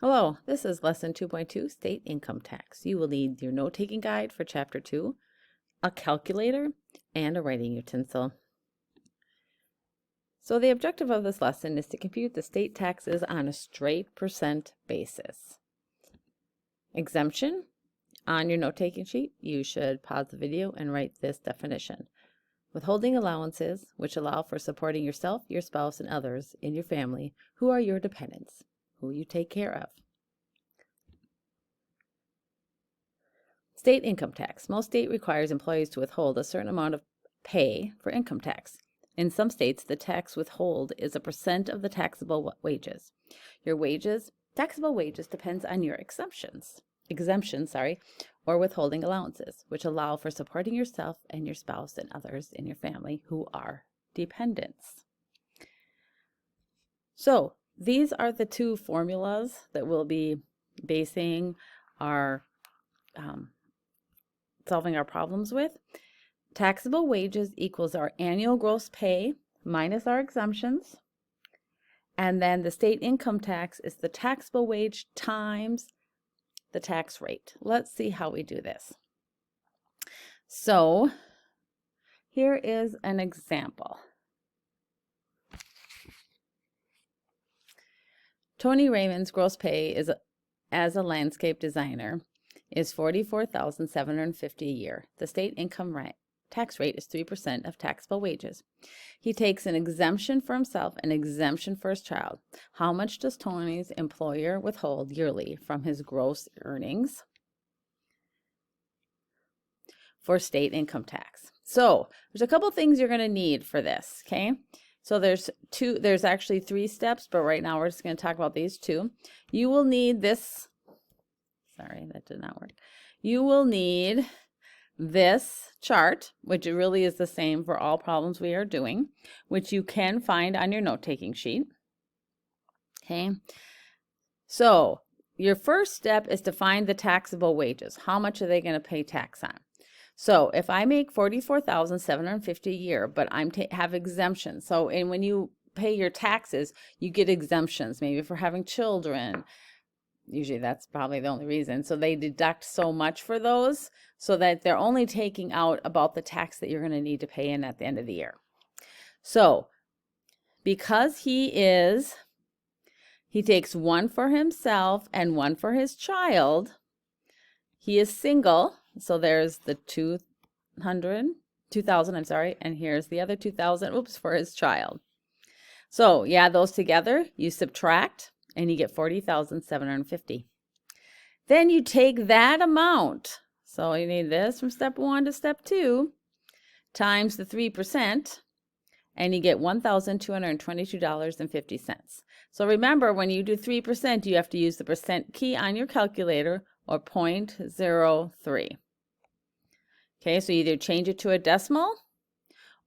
Hello, this is Lesson 2.2, State Income Tax. You will need your note-taking guide for Chapter 2, a calculator, and a writing utensil. So the objective of this lesson is to compute the state taxes on a straight percent basis. Exemption. On your note-taking sheet, you should pause the video and write this definition. Withholding allowances, which allow for supporting yourself, your spouse, and others in your family who are your dependents, who you take care of. State income tax. Most state requires employees to withhold a certain amount of pay for income tax. In some states, the tax withhold is a percent of the taxable wages. Your taxable wages depends on your exemptions, or withholding allowances, which allow for supporting yourself and your spouse and others in your family who are dependents. So these are the two formulas that we'll be basing our solving our problems with. Taxable wages equals our annual gross pay minus our exemptions. And then the state income tax is the taxable wage times the tax rate. Let's see how we do this. So here is an example. Tony Raymond's gross pay is as a landscape designer is $44,750 a year. The state income tax rate is 3% of taxable wages. He takes an exemption for himself and exemption for his child. How much does Tony's employer withhold yearly from his gross earnings for state income tax? So there's a couple things you're going to need for this, okay? So there's actually 3 steps, but right now we're just going to talk about these 2. You will need this. Sorry, that did not work. You will need this chart, which really is the same for all problems we are doing, which you can find on your note-taking sheet. Okay. So your first step is to find the taxable wages. How much are they going to pay tax on? So if I make $44,750 a year, but have exemptions. So when you pay your taxes, you get exemptions, maybe for having children. Usually that's probably the only reason. So they deduct so much for those so that they're only taking out about the tax that you're going to need to pay in at the end of the year. So because he takes one for himself and one for his child, he is single. So there's the 2,000, I'm sorry, and here's the other 2,000, for his child. So you add those together, you subtract, and you get $40,750. Then you take that amount, so you need this from step 1 to step 2, times the 3%, and you get $1,222.50. So remember, when you do 3%, you have to use the percent key on your calculator, or 0.03. Okay, so either change it to a decimal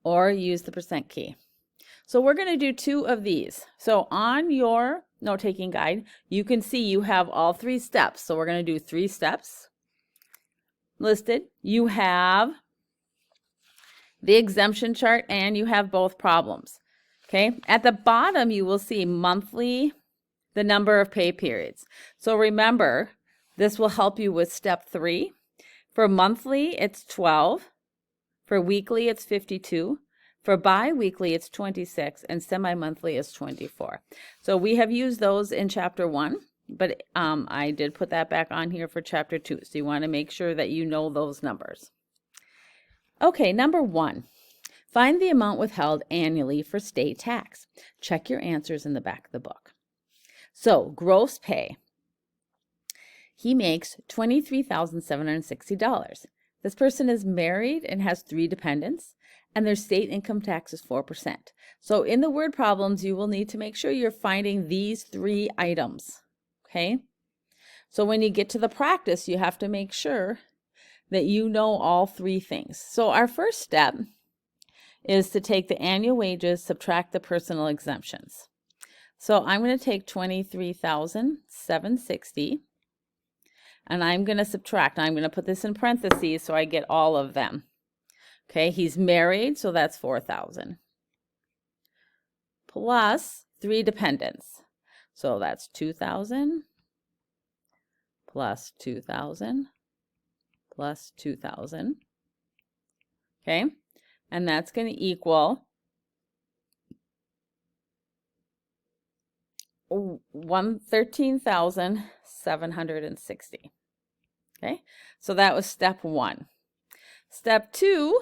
or use the percent key. So we're going to do 2 of these. So on your note-taking guide, you can see you have all 3 steps. So we're going to do 3 steps listed. You have the exemption chart and you have both problems. Okay, at the bottom you will see monthly, the number of pay periods. So remember, this will help you with step 3. For monthly, it's 12. For weekly, it's 52. For bi-weekly, it's 26, and semi-monthly is 24. So we have used those in Chapter 1, but I did put that back on here for Chapter 2. So you want to make sure that you know those numbers. Okay, number 1. Find the amount withheld annually for state tax. Check your answers in the back of the book. So, gross pay. He makes $23,760. This person is married and has 3 dependents, and their state income tax is 4%. So in the word problems, you will need to make sure you're finding these 3 items, okay? So when you get to the practice, you have to make sure that you know all 3 things. So our first step is to take the annual wages, subtract the personal exemptions. So I'm going to take $23,760. And I'm going to subtract. I'm going to put this in parentheses so I get all of them. Okay, he's married, so that's $4,000. Plus 3 dependents. So that's $2,000 plus 2,000 plus 2,000. Okay, and that's going to equal 13,760. Okay, so that was step 1. Step 2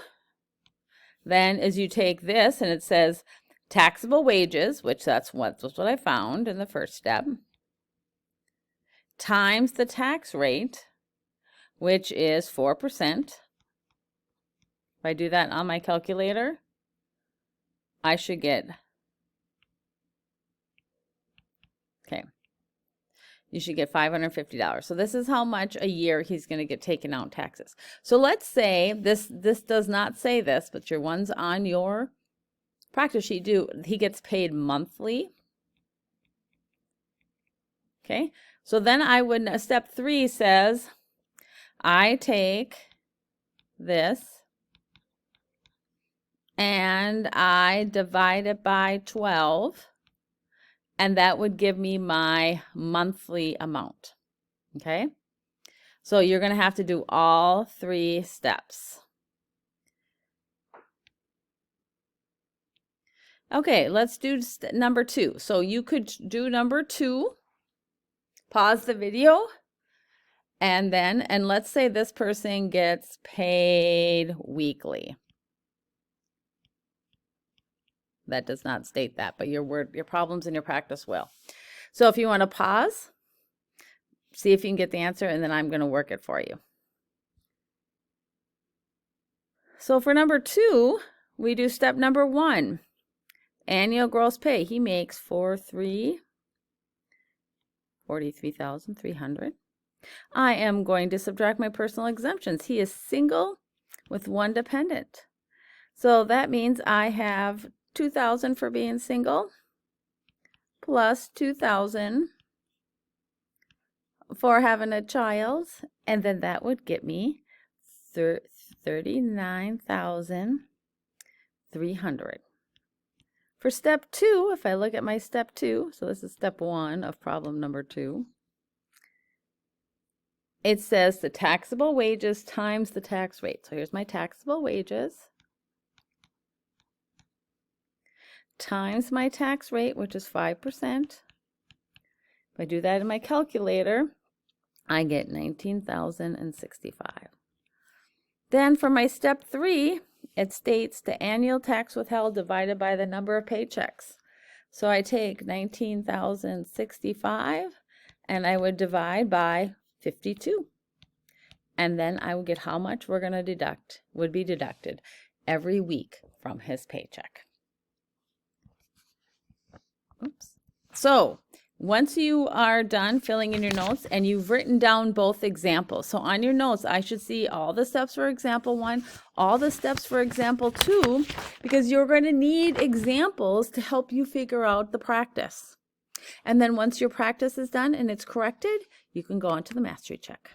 then is you take this and it says taxable wages, which that's what I found in the first step, times the tax rate, which is 4%. If I do that on my calculator, I should get, okay, you should get $550. So this is how much a year he's going to get taken out in taxes. So let's say this does not say this, but your ones on your practice sheet do. He gets paid monthly. Okay, so then I would, step 3 says, I take this and I divide it by 12, and that would give me my monthly amount. Okay, so you're going to have to do all 3 steps. Okay, let's do number 2. So you could do number 2, pause the video, and let's say this person gets paid weekly. That does not state that, but your problems in your practice will. So if you want to pause, see if you can get the answer, and then I'm going to work it for you. So for number 2, we do step number 1. Annual gross pay. He makes 43,300. I am going to subtract my personal exemptions. He is single with 1 dependent. So that means I have 2,000 for being single plus 2,000 for having a child, and then that would get me 39,300. For step 2, if I look at my step 2, so this is step 1 of problem number 2, it says the taxable wages times the tax rate. So here's my taxable wages times my tax rate, which is 5%. If I do that in my calculator, I get 19,065. Then for my step 3, it states the annual tax withheld divided by the number of paychecks. So I take 19,065 and I would divide by 52. And then I would get how much we're going to would be deducted every week from his paycheck. Oops. So once you are done filling in your notes and you've written down both examples, so on your notes, I should see all the steps for example 1, all the steps for example 2, because you're going to need examples to help you figure out the practice. And then once your practice is done and it's corrected, you can go on to the mastery check.